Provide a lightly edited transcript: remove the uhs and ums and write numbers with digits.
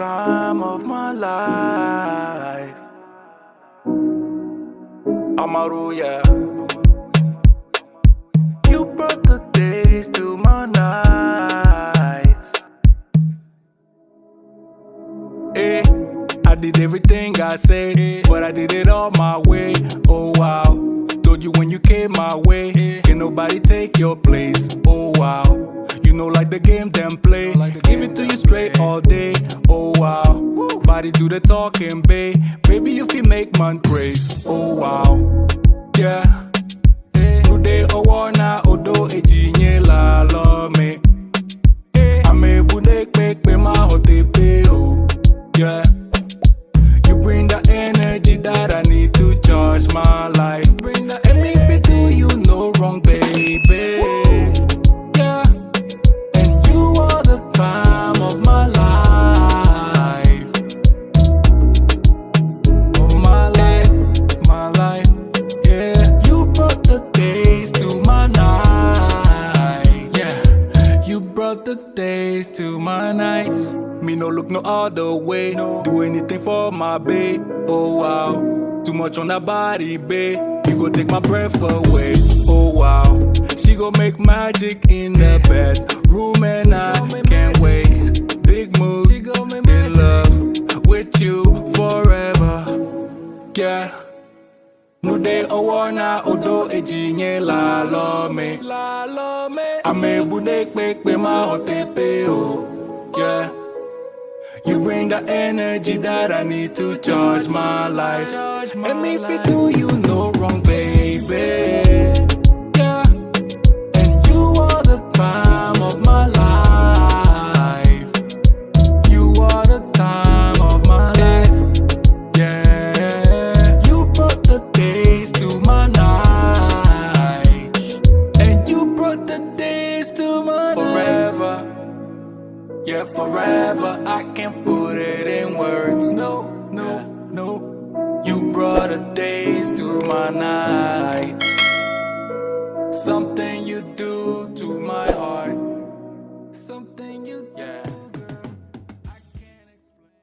time of my life. Amaru, yeah. You brought the days to my nights. Eh, I did everything I said, but I did it all my way. Oh wow, told you when you came my way, can nobody take your place. Oh wow, you know like the game them play, give it to you straight all day. Oh wow, body do the talking, babe. Baby if you make man praise. Oh wow, yeah. Today owana odo ejinye la lo me. Ame bude quick be my hotepe oh yeah. You bring the energy that I need to charge my life. And if it do you no wrong, baby. Yeah. And you are the time of my life. Of my life, yeah. You brought the days to my night. Yeah. You brought the days to my nights. Me no look no other way. Do anything for my babe. Oh wow, too much on that body, babe. You go take my breath away. Oh wow, she go make magic in the bedroom and I can't wait. Big mood, in love with you forever. Yeah. No day owana odo ejinye la lo me. Ame bude quick be my hotepe oh yeah. You bring the energy that I need to charge my life. And if it do you no wrong, baby. Yeah. And you are the time of my life. You are the time of my life. Yeah. You brought the days to my nights. And you brought the days to my forever. Yeah, forever, I can't put it in words. No. You brought the days to my night. Something you do